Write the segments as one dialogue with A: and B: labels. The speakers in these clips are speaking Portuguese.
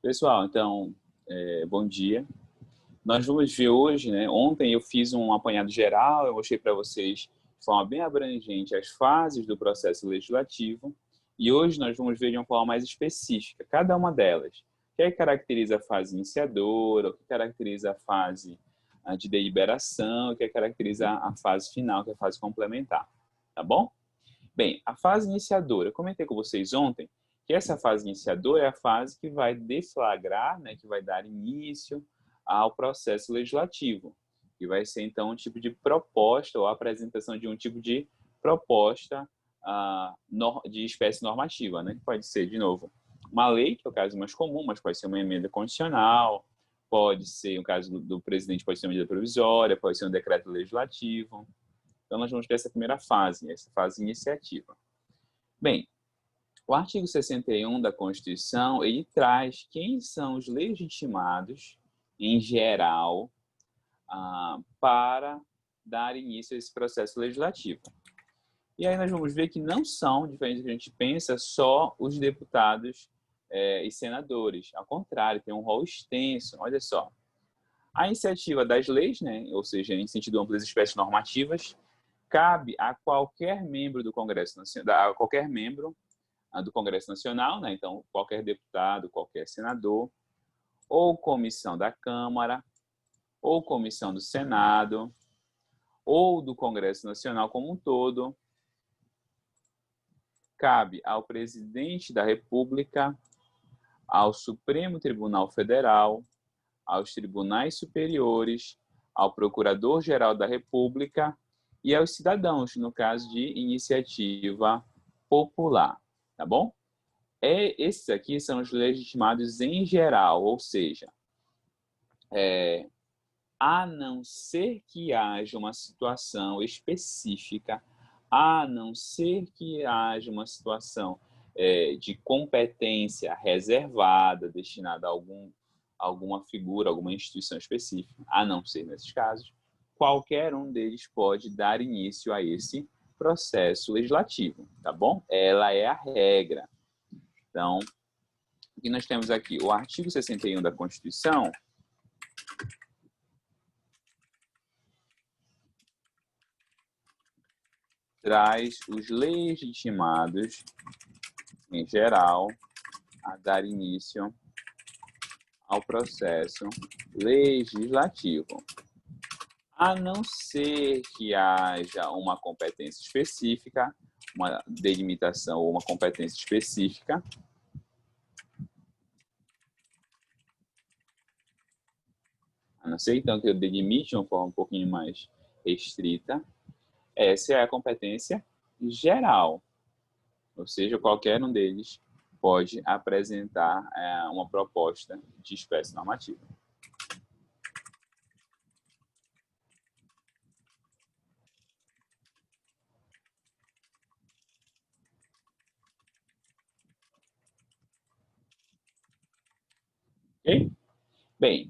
A: Pessoal, então, bom dia. Nós vamos ver hoje, né? Ontem eu fiz um apanhado geral, eu mostrei para vocês de forma bem abrangente as fases do processo legislativo e hoje nós vamos ver de uma forma mais específica cada uma delas. O que é que caracteriza a fase iniciadora, o que caracteriza a fase de deliberação, o que é que caracteriza a fase final, que é a fase complementar, tá bom? Bem, a fase iniciadora, eu comentei com vocês ontem que essa fase iniciadora é a fase que vai deflagrar, né, que vai dar início ao processo legislativo, que vai ser, então, um tipo de proposta ou apresentação de um tipo de proposta de espécie normativa, né, que pode ser, de novo, uma lei, que é o caso mais comum, mas pode ser uma emenda constitucional, pode ser, no caso do presidente, pode ser uma medida provisória, pode ser um decreto legislativo. Então, nós vamos ter essa primeira fase, essa fase iniciativa. Bem, o artigo 61 da Constituição, ele traz quem são os legitimados, em geral, para dar início a esse processo legislativo. E aí nós vamos ver que não são, diferente do que a gente pensa, só os deputados e senadores. Ao contrário, tem um rol extenso. Olha só. A iniciativa das leis, né, ou seja, em sentido amplo das espécies normativas, cabe a qualquer membro do Congresso Nacional, a qualquer membro do Congresso Nacional, né? Então, qualquer deputado, qualquer senador, ou comissão da Câmara, ou comissão do Senado, ou do Congresso Nacional como um todo. Cabe ao presidente da República, ao Supremo Tribunal Federal, aos tribunais superiores, ao Procurador-Geral da República e aos cidadãos, no caso de iniciativa popular, tá bom? Esses aqui são os legitimados em geral, ou seja, a não ser que haja uma situação específica, a não ser que haja uma situação de competência reservada, destinada a alguma figura, alguma instituição específica, a não ser nesses casos, qualquer um deles pode dar início a esse processo legislativo, tá bom? Ela é a regra. Então, o que nós temos aqui? O artigo 61 da Constituição traz os legitimados, em geral, a dar início ao processo legislativo. A não ser que haja uma competência específica, uma delimitação ou uma competência específica, a não ser, então, que eu delimite de uma forma um pouquinho mais restrita, essa é a competência geral, ou seja, qualquer um deles pode apresentar uma proposta de espécie normativa. Ok? Bem,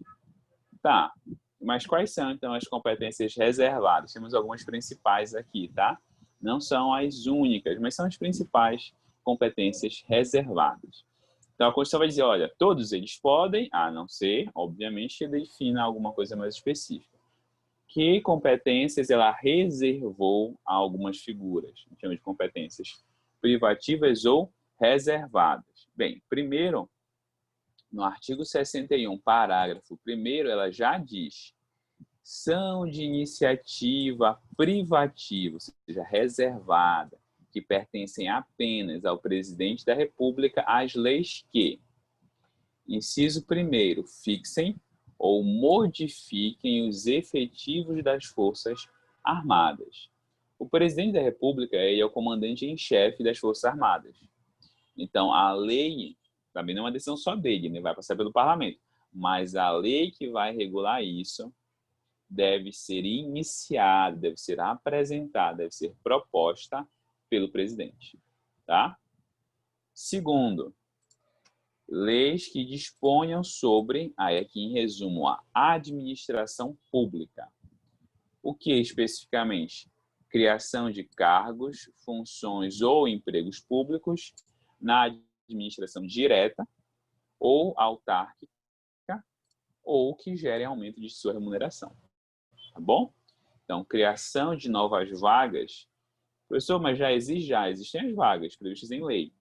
A: tá. Mas quais são, então, as competências reservadas? Temos algumas principais aqui, tá? Não são as únicas, mas são as principais competências reservadas. Então, a Constituição vai dizer, olha, todos eles podem, a não ser, obviamente, que defina alguma coisa mais específica. Que competências ela reservou a algumas figuras? A gente chama de competências privativas ou reservadas. Bem, primeiro, no artigo 61, parágrafo 1º, ela já diz: são de iniciativa privativa, ou seja, reservada, que pertencem apenas ao presidente da República as leis que, inciso 1º, fixem ou modifiquem os efetivos das Forças Armadas. O presidente da República é o comandante em chefe das Forças Armadas. Então, a lei também não é uma decisão só dele, né? Vai passar pelo parlamento. Mas a lei que vai regular isso deve ser iniciada, deve ser apresentada, deve ser proposta pelo presidente. Tá? Segundo, leis que disponham sobre, aí aqui em resumo, a administração pública. O que especificamente? Criação de cargos, funções ou empregos públicos na administração direta ou autárquica, ou que gerem aumento de sua remuneração. Tá bom? Então, criação de novas vagas. Professor, mas já existem as vagas previstas em lei.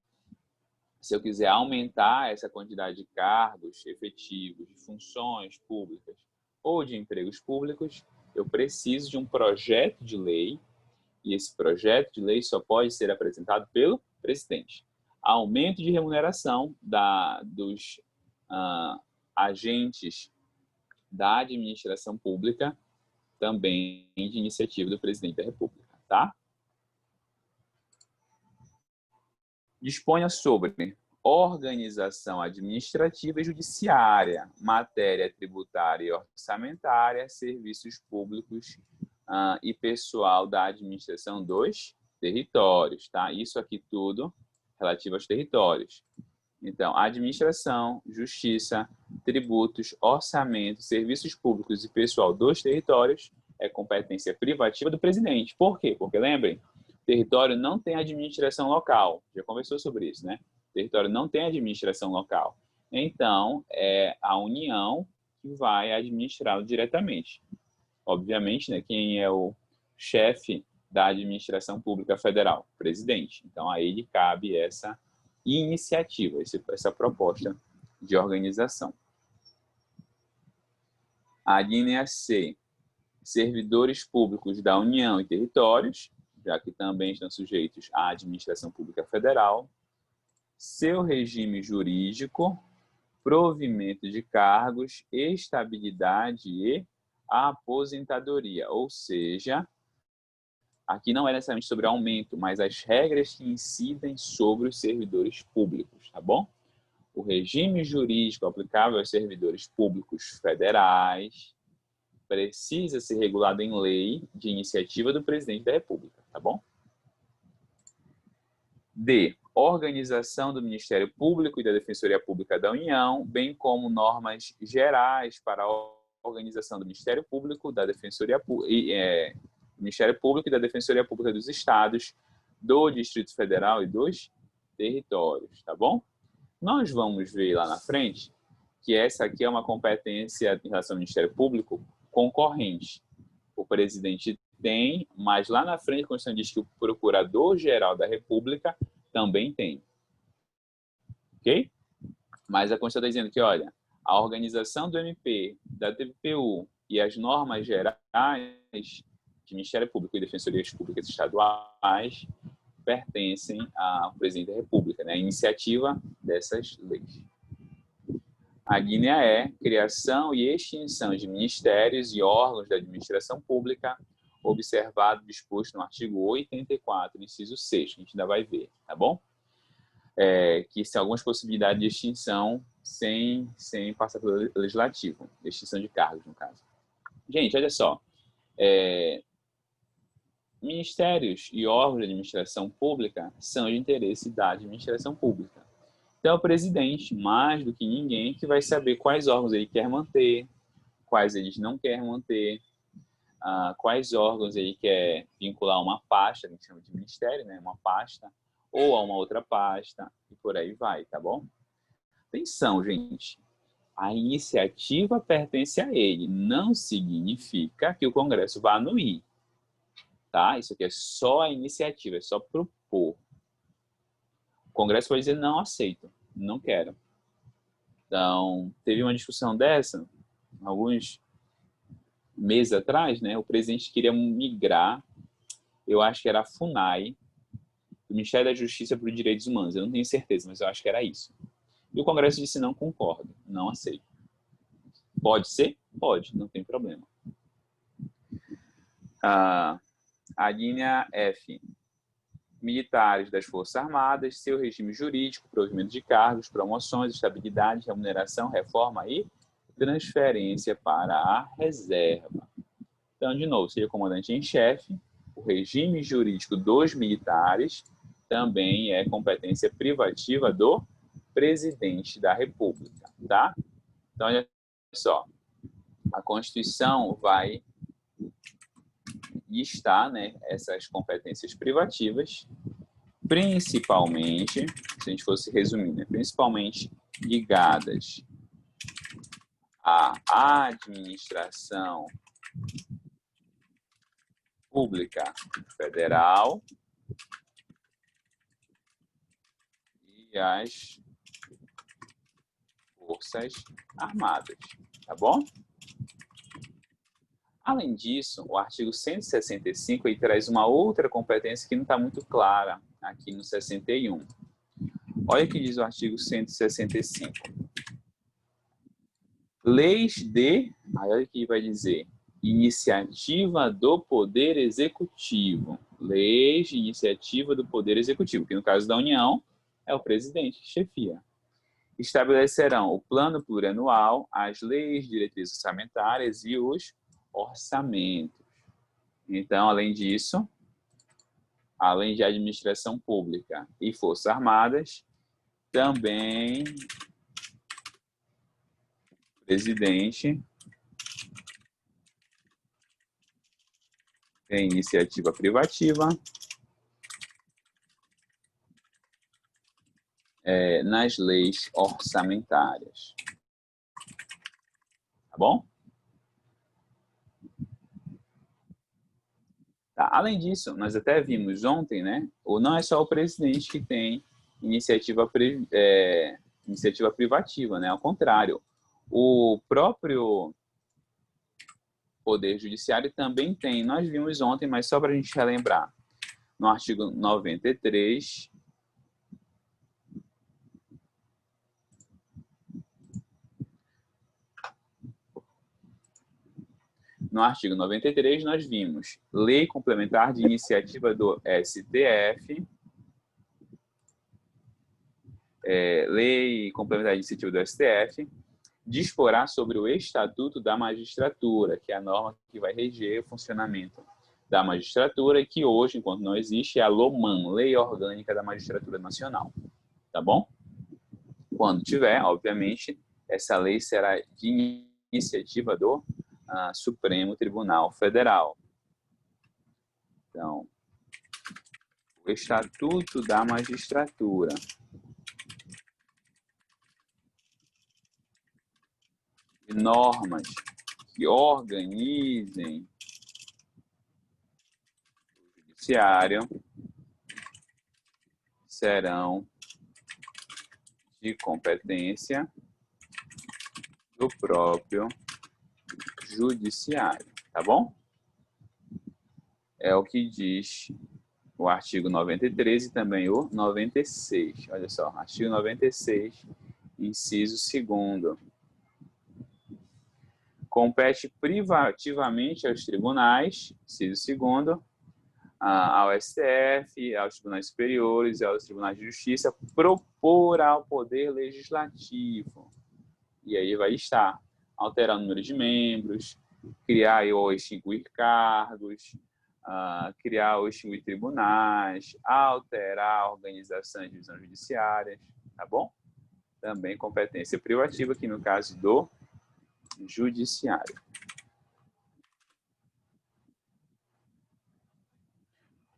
A: Se eu quiser aumentar essa quantidade de cargos efetivos, de funções públicas ou de empregos públicos, eu preciso de um projeto de lei, e esse projeto de lei só pode ser apresentado pelo presidente. Aumento de remuneração dos agentes da administração pública, também de iniciativa do presidente da República, tá? Disponha sobre organização administrativa e judiciária, matéria tributária e orçamentária, serviços públicos e pessoal da administração dos territórios, tá? Isso aqui tudo relativo aos territórios. Então, administração, justiça, tributos, orçamento, serviços públicos e pessoal dos territórios é competência privativa do presidente. Por quê? Porque, lembrem, território não tem administração local. Já conversou sobre isso, né? Território não tem administração local. Então, é a União que vai administrá-lo diretamente. Obviamente, né, quem é o chefe da administração pública federal? Presidente. Então, a ele cabe essa iniciativa, essa proposta de organização. A linha C, servidores públicos da União e territórios, já que também estão sujeitos à administração pública federal, seu regime jurídico, provimento de cargos, estabilidade e aposentadoria, ou seja, aqui não é necessariamente sobre aumento, mas as regras que incidem sobre os servidores públicos, tá bom? O regime jurídico aplicável aos servidores públicos federais precisa ser regulado em lei de iniciativa do presidente da República, tá bom? D. Organização do Ministério Público e da Defensoria Pública da União, bem como normas gerais para a organização do Ministério Público, da Defensoria Ministério Público e da Defensoria Pública dos Estados, do Distrito Federal e dos territórios, tá bom? Nós vamos ver lá na frente que essa aqui é uma competência em relação ao Ministério Público concorrente. O presidente tem, mas lá na frente a Constituição diz que o Procurador-Geral da República também tem. Ok? Mas a Constituição está dizendo que, olha, a organização do MP, da TPU e as normas gerais de Ministério Público e Defensorias Públicas Estaduais pertencem ao presidente da República, né? A iniciativa dessas leis. A linha E, criação e extinção de ministérios e órgãos da administração pública, observado o disposto no artigo 84, inciso 6, que a gente ainda vai ver, tá bom? Que são algumas possibilidades de extinção sem passar pelo legislativo, extinção de cargos, no caso. Gente, olha só, ministérios e órgãos de administração pública são de interesse da administração pública. Então, é o presidente, mais do que ninguém, que vai saber quais órgãos ele quer manter, quais ele não quer manter, quais órgãos ele quer vincular a uma pasta, a gente chama de ministério, né? Uma pasta, ou a uma outra pasta, e por aí vai, tá bom? Atenção, gente. A iniciativa pertence a ele. Não significa que o Congresso vá anuir. Tá? Isso aqui é só a iniciativa, é só propor. O Congresso pode dizer, não aceito, não quero. Então, teve uma discussão dessa, alguns meses atrás, né? O presidente queria migrar, eu acho que era a FUNAI, do Ministério da Justiça para os Direitos Humanos. Eu não tenho certeza, mas eu acho que era isso. E o Congresso disse, não concordo, não aceito. Pode ser? Pode, não tem problema. A linha F. Militares das Forças Armadas, seu regime jurídico, provimento de cargos, promoções, estabilidade, remuneração, reforma e transferência para a reserva. Então, de novo, seria comandante em chefe, o regime jurídico dos militares também é competência privativa do presidente da República, tá? Então, olha só, a Constituição vai listar, né, essas competências privativas, principalmente se a gente fosse resumir, né? Principalmente ligadas à administração pública federal e às Forças Armadas, tá bom? Além disso, o artigo 165 ele traz uma outra competência que não está muito clara aqui no 61. Olha o que diz o artigo 165. Leis de, aí olha o que vai dizer, iniciativa do Poder Executivo. Leis de iniciativa do Poder Executivo, que no caso da União é o presidente que chefia. Estabelecerão o plano plurianual, as leis, diretrizes orçamentárias e os orçamentos. Então, além disso, além de administração pública e forças armadas, também o presidente tem iniciativa privativa nas leis orçamentárias. Tá bom? Tá. Além disso, nós até vimos ontem, né? Ou não é só o presidente que tem iniciativa privativa, né? Ao contrário, o próprio Poder Judiciário também tem. Nós vimos ontem, mas só para a gente relembrar. No artigo 93, no artigo 93, nós vimos lei complementar de iniciativa do STF, lei complementar de iniciativa do STF, disporá sobre o Estatuto da Magistratura, que é a norma que vai reger o funcionamento da magistratura e que hoje, enquanto não existe, é a LOMAN, Lei Orgânica da Magistratura Nacional. Tá bom? Quando tiver, obviamente, essa lei será de iniciativa do Supremo Tribunal Federal. Então, o Estatuto da Magistratura. E normas que organizem o judiciário serão de competência do próprio judiciário, tá bom? É o que diz o artigo 93 e também o 96. Olha só, artigo 96, inciso 2º. Compete privativamente aos tribunais, inciso 2º, ao STF, aos tribunais superiores e aos tribunais de justiça, propor ao Poder Legislativo. E aí vai estar alterar o número de membros, criar ou extinguir cargos, criar ou extinguir tribunais, alterar a organização e divisão judiciárias, tá bom? Também competência privativa, aqui no caso do judiciário.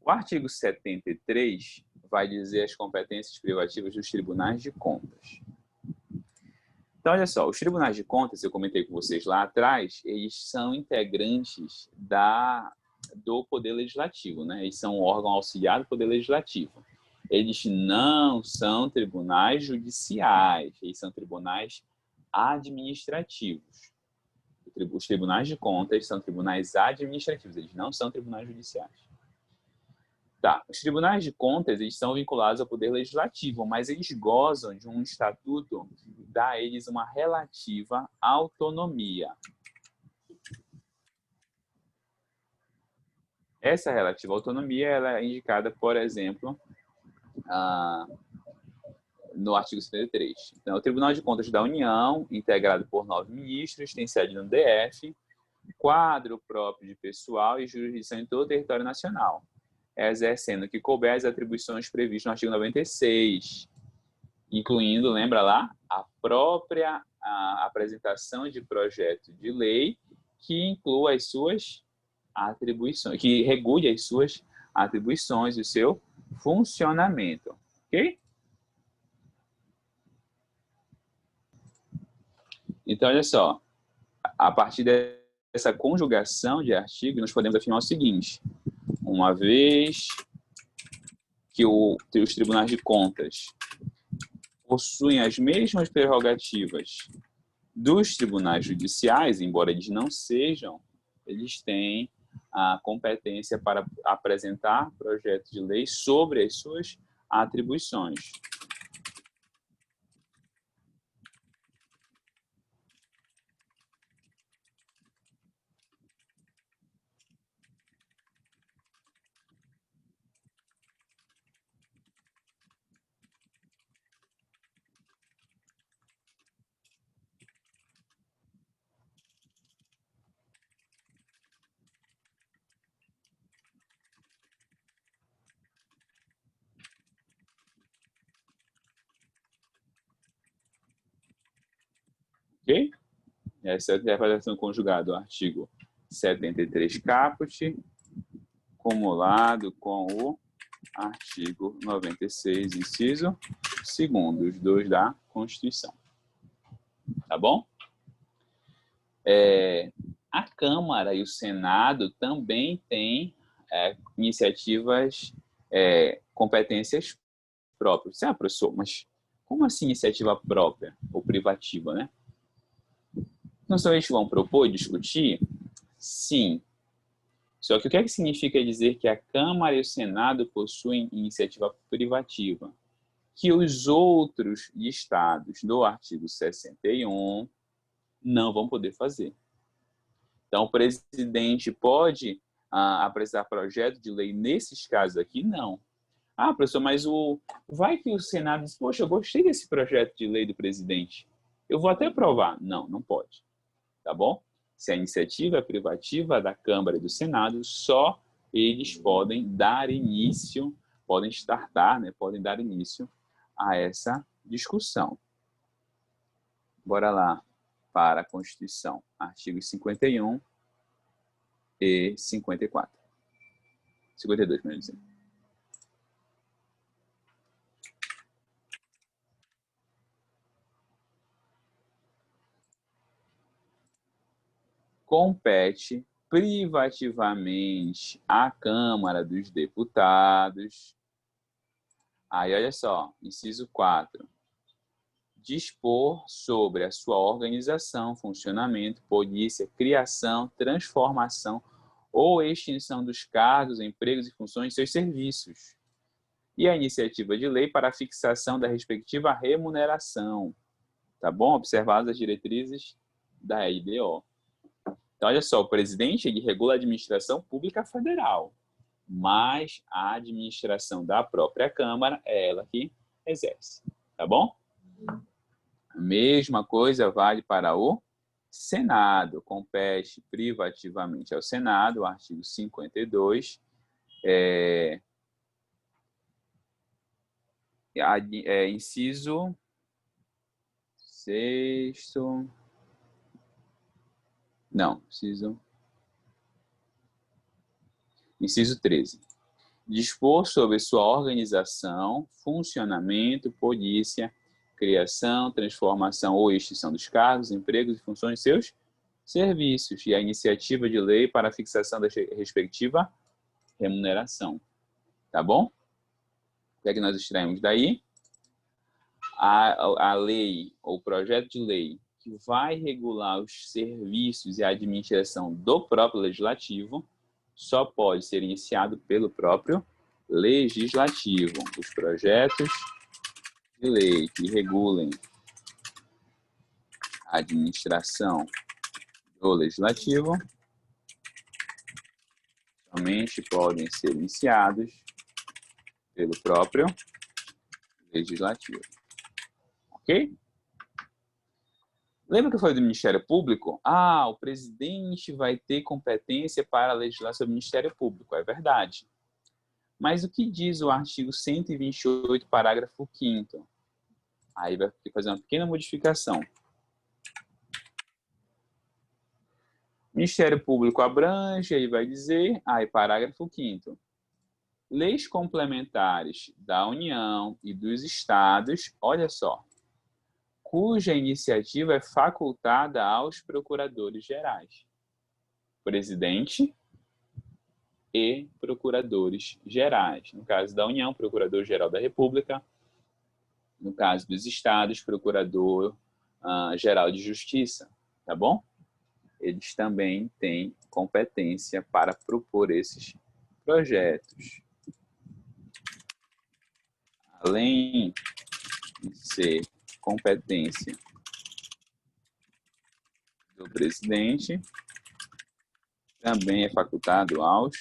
A: O artigo 73 vai dizer as competências privativas dos tribunais de contas. Então, olha só, os tribunais de contas, eu comentei com vocês lá atrás, eles são integrantes do Poder Legislativo, né? Eles são um órgão auxiliar do Poder Legislativo. Eles não são tribunais judiciais, eles são tribunais administrativos. Os tribunais de contas são tribunais administrativos, eles não são tribunais judiciais. Tá, os tribunais de contas eles são vinculados ao Poder Legislativo, mas eles gozam de um estatuto que dá a eles uma relativa autonomia. Essa relativa autonomia ela é indicada, por exemplo, no artigo 73. Então, o Tribunal de Contas da União, integrado por 9 ministros, tem sede no DF, quadro próprio de pessoal e jurisdição em todo o território nacional, exercendo que couber as atribuições previstas no artigo 96, incluindo, lembra lá, a própria apresentação de projeto de lei que inclua as suas atribuições, que regule as suas atribuições e o seu funcionamento, ok? Então, olha só, a partir dessa conjugação de artigo, nós podemos afirmar o seguinte: uma vez que os tribunais de contas possuem as mesmas prerrogativas dos tribunais judiciais, embora eles não sejam, eles têm a competência para apresentar projetos de lei sobre as suas atribuições. Ok? Essa é a interpretação conjugada do artigo 73 caput, cumulado com o artigo 96, inciso 2º, os dois da Constituição. Tá bom? A Câmara e o Senado também têm iniciativas, competências próprias. Ah, professor, mas como assim iniciativa própria ou privativa, né? Não somente vão propor e discutir? Sim. Só que o que é que significa dizer que a Câmara e o Senado possuem iniciativa privativa? Que os outros estados do artigo 61 não vão poder fazer. Então, o presidente pode apresentar projeto de lei nesses casos aqui? Não. Ah, professor, mas vai que o Senado diz, poxa, eu gostei desse projeto de lei do presidente. Eu vou até aprovar. Não, não pode. Tá bom? Se a iniciativa é privativa da Câmara e do Senado, só eles podem dar início, podem startar, né, podem dar início a essa discussão. Bora lá para a Constituição, artigos 51 e 54. 52, melhor dizendo. Compete privativamente à Câmara dos Deputados. Aí, olha só, inciso 4. Dispor sobre a sua organização, funcionamento, polícia, criação, transformação ou extinção dos cargos, empregos e funções de seus serviços. E a iniciativa de lei para a fixação da respectiva remuneração. Tá bom? Observadas as diretrizes da LDO. Então, olha só, o presidente ele regula a administração pública federal, mas a administração da própria Câmara é ela que exerce. Tá bom? A mesma coisa vale para o Senado. Compete privativamente ao Senado, o artigo 52, inciso 6º. Não, inciso 13. Dispor sobre sua organização, funcionamento, polícia, criação, transformação ou extinção dos cargos, empregos e funções de seus serviços e a iniciativa de lei para a fixação da respectiva remuneração. Tá bom? O que é que nós extraímos daí? A lei ou projeto de lei que vai regular os serviços e a administração do próprio legislativo só pode ser iniciado pelo próprio legislativo. Os projetos de lei que regulem a administração do legislativo somente podem ser iniciados pelo próprio legislativo. Ok? Lembra que eu falei do Ministério Público? Ah, o presidente vai ter competência para legislar sobre o Ministério Público. É verdade. Mas o que diz o artigo 128, parágrafo 5º? Aí vai ter que fazer uma pequena modificação. O Ministério Público abrange, aí vai dizer, aí parágrafo 5º. Leis complementares da União e dos Estados, olha só, cuja iniciativa é facultada aos procuradores gerais, presidente e procuradores gerais. No caso da União, Procurador-Geral da República. No caso dos estados, Procurador-Geral de Justiça, tá bom? Eles também têm competência para propor esses projetos. Além de ser competência do presidente, também é facultado aos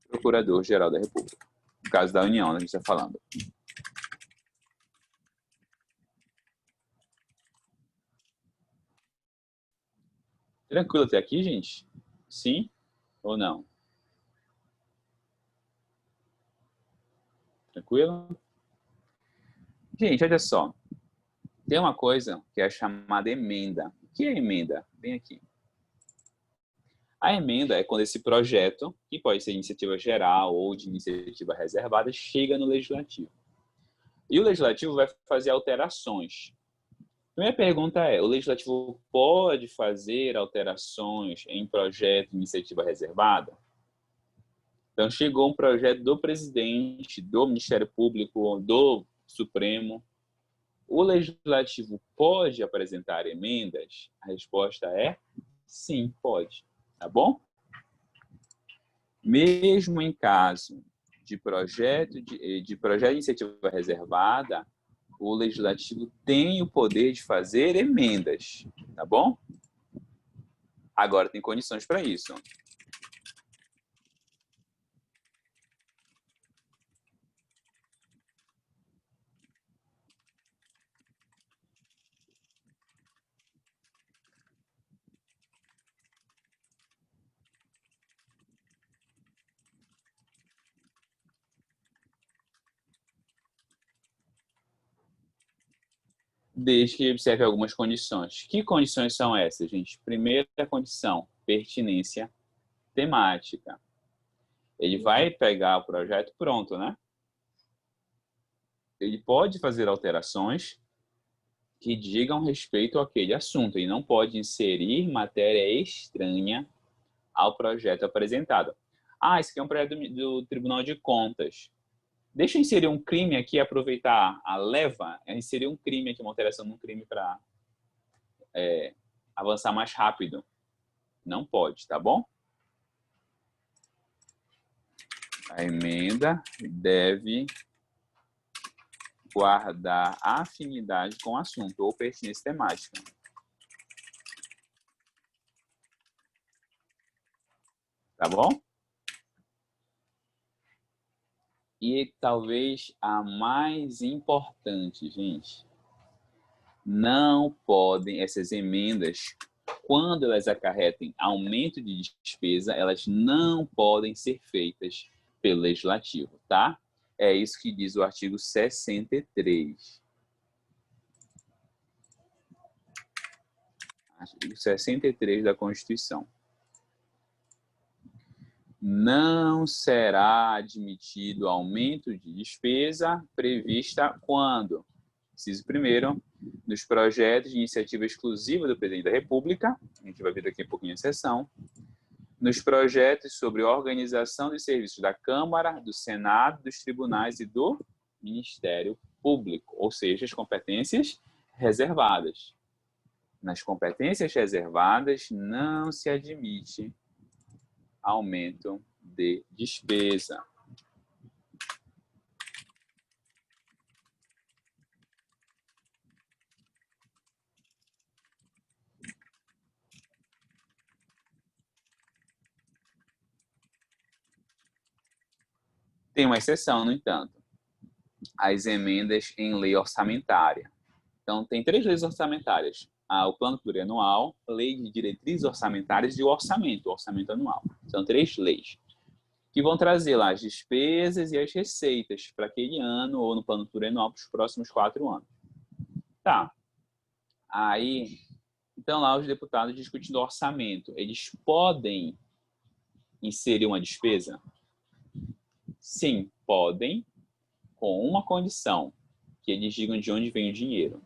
A: Procurador-Geral da República. No caso da União, a gente está falando. Tranquilo até aqui, gente? Sim ou não? Tranquilo? Gente, olha só. Tem uma coisa que é chamada emenda. O que é emenda? Vem aqui. A emenda é quando esse projeto, que pode ser iniciativa geral ou de iniciativa reservada, chega no Legislativo. E o Legislativo vai fazer alterações. A minha pergunta é, o Legislativo pode fazer alterações em projeto de iniciativa reservada? Então, chegou um projeto do presidente, do Ministério Público, do Supremo. O Legislativo pode apresentar emendas? A resposta é sim, pode. Tá bom? Mesmo em caso de projeto de iniciativa reservada, o Legislativo tem o poder de fazer emendas, tá bom? Agora tem condições para isso. Desde que observe algumas condições. Que condições são essas, gente? Primeira condição, pertinência temática. Ele vai pegar o projeto pronto, né? Ele pode fazer alterações que digam respeito àquele assunto. Ele não pode inserir matéria estranha ao projeto apresentado. Ah, esse aqui é um projeto do Tribunal de Contas. Deixa eu inserir um crime aqui, aproveitar a leva, inserir um crime aqui, uma alteração num crime para avançar mais rápido. Não pode, tá bom? A emenda deve guardar afinidade com o assunto ou pertinência temática. Tá bom? E talvez a mais importante, gente, não podem, essas emendas, quando elas acarretem aumento de despesa, elas não podem ser feitas pelo Legislativo, tá? É isso que diz o artigo 63. Artigo 63 da Constituição. Não será admitido aumento de despesa prevista quando? Inciso primeiro, nos projetos de iniciativa exclusiva do Presidente da República, a gente vai ver daqui a pouquinho a sessão, nos projetos sobre organização dos serviços da Câmara, do Senado, dos tribunais e do Ministério Público, ou seja, as competências reservadas. Nas competências reservadas não se admite aumento de despesa. Tem uma exceção, no entanto, as emendas em lei orçamentária. Então, tem 3 leis orçamentárias. O Plano Plurianual, Lei de Diretrizes Orçamentárias e o Orçamento Anual. São 3 leis que vão trazer lá as despesas e as receitas para aquele ano ou no Plano Plurianual para os próximos 4 anos. Tá. Aí, então lá os deputados discutindo orçamento. Eles podem inserir uma despesa? Sim, podem, com uma condição, que eles digam de onde vem o dinheiro,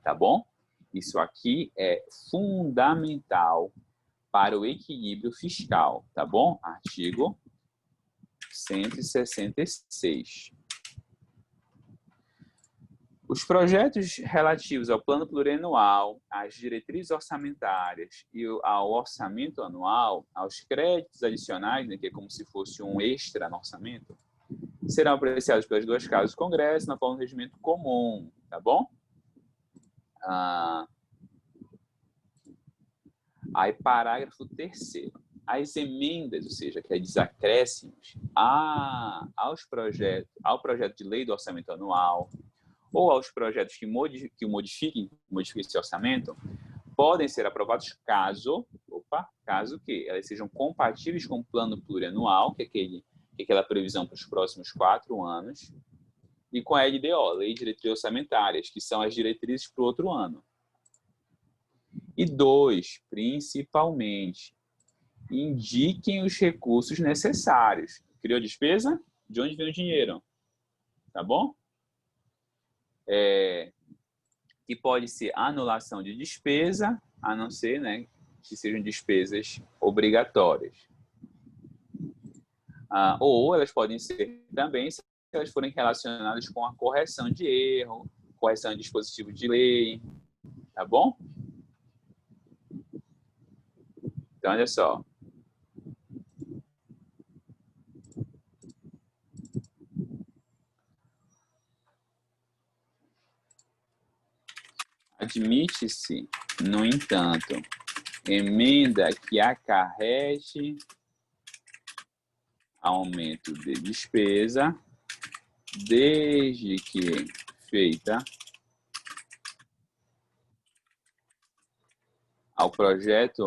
A: tá bom? Isso aqui é fundamental para o equilíbrio fiscal, tá bom? Artigo 166. Os projetos relativos ao plano plurianual, às diretrizes orçamentárias e ao orçamento anual, aos créditos adicionais, né, que é como se fosse um extra no orçamento, serão apreciados pelas duas casas do Congresso na forma de regimento comum, tá bom? Aí, parágrafo 3º. As emendas, ou seja, que é desacréscimos ao projeto de lei do orçamento anual ou aos projetos que modifiquem esse orçamento, podem ser aprovados caso que elas sejam compatíveis com o plano plurianual, que é aquela previsão para os próximos 4 anos, e com a LDO, Lei de Diretrizes Orçamentárias, que são as diretrizes para o outro ano. E 2, principalmente, indiquem os recursos necessários. Criou despesa? De onde vem o dinheiro? Tá bom? Que pode ser anulação de despesa, a não ser, né, que sejam despesas obrigatórias. Ou elas podem ser também, se elas forem relacionadas com a correção de erro, correção de dispositivo de lei, tá bom? Então, olha só. Admite-se, no entanto, emenda que acarrete aumento de despesa, desde que feita ao projeto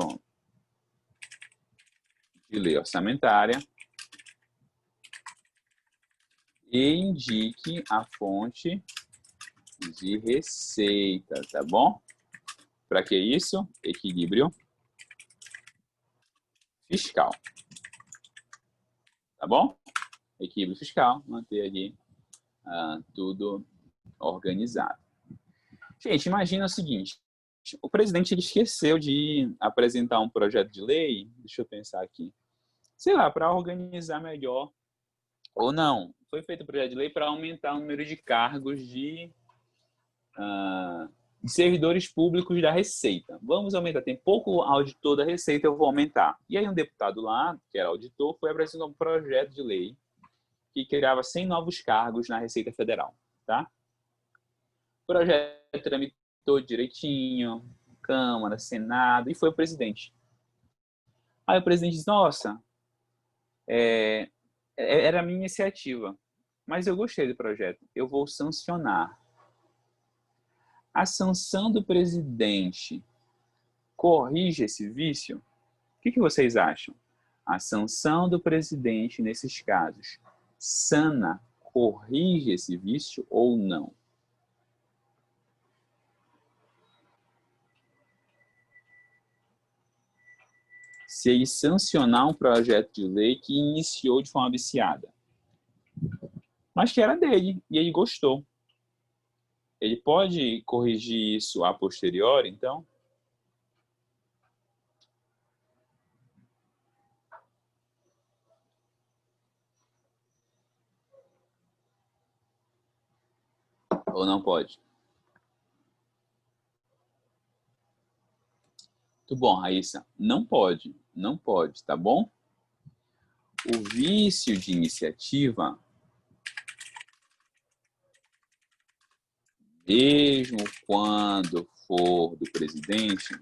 A: de lei orçamentária e indique a fonte de receita, tá bom? Para que isso? Equilíbrio fiscal, tá bom? Equilíbrio fiscal, manter ali tudo organizado. Gente, imagina o seguinte, o presidente ele esqueceu de apresentar um projeto de lei, deixa eu pensar aqui, sei lá, para organizar melhor, ou não, foi feito um projeto de lei para aumentar o número de cargos de servidores públicos da Receita. Vamos aumentar, tem pouco auditor da Receita, eu vou aumentar. E aí um deputado lá, que era auditor, foi apresentar um projeto de lei que criava 100 novos cargos na Receita Federal, tá? O projeto tramitou direitinho, Câmara, Senado, e foi o presidente. Aí o presidente disse, nossa, era a minha iniciativa, mas eu gostei do projeto, eu vou sancionar. A sanção do presidente corrige esse vício? O que vocês acham? A sanção do presidente, nesses casos, sana, corrige esse vício ou não? Se ele sancionar um projeto de lei que iniciou de forma viciada, mas que era dele, e ele gostou. Ele pode corrigir isso a posteriori, então? Ou não pode? Muito bom, Raíssa. Não pode, não pode, tá bom? O vício de iniciativa, mesmo quando for do presidente,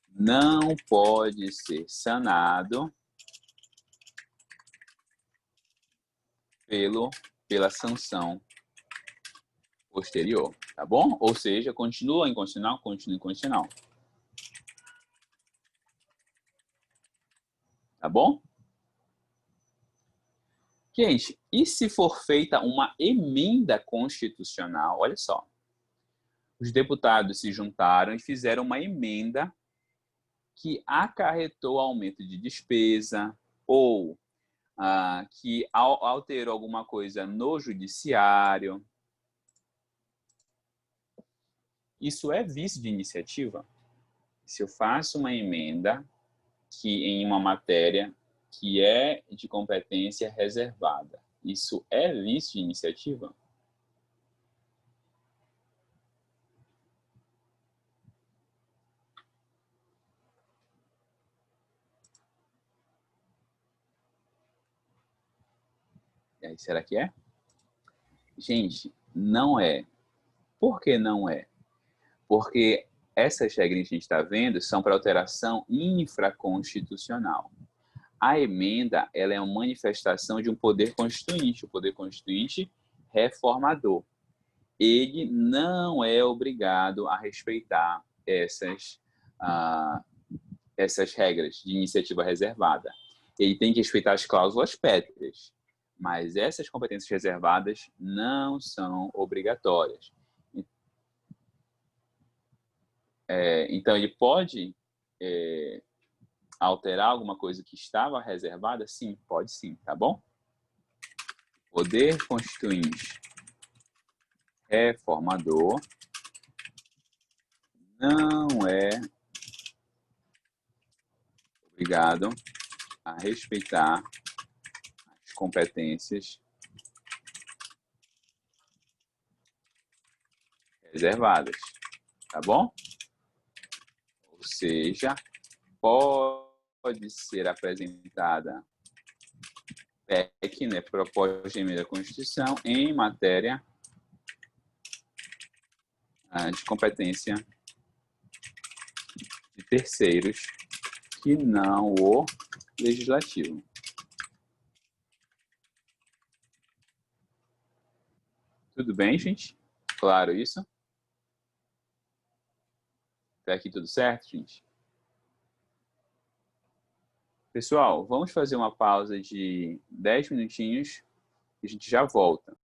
A: não pode ser sanado pela sanção posterior, tá bom? Ou seja, continua inconstitucional, continua inconstitucional. Tá bom? Gente, e se for feita uma emenda constitucional? Olha só. Os deputados se juntaram e fizeram uma emenda que acarretou aumento de despesa ou que alterou alguma coisa no judiciário. Isso é vício de iniciativa? Se eu faço uma emenda em uma matéria que é de competência reservada, isso é vício de iniciativa? E aí, será que é? Gente, não é. Por que não é? Porque essas regras que a gente está vendo são para alteração infraconstitucional. A emenda, ela é uma manifestação de um poder constituinte, o poder constituinte reformador. Ele não é obrigado a respeitar essas regras de iniciativa reservada. Ele tem que respeitar as cláusulas pétreas, mas essas competências reservadas não são obrigatórias. Então, ele pode alterar alguma coisa que estava reservada? Sim, pode sim, tá bom? Poder constituinte reformador não é obrigado a respeitar as competências reservadas, tá bom? Ou seja, pode ser apresentada PEC, né, proposta de emenda à Constituição, em matéria de competência de terceiros que não o legislativo. Tudo bem, gente? Claro isso? Até aqui tudo certo, gente? Pessoal, vamos fazer uma pausa de 10 minutinhos e a gente já volta.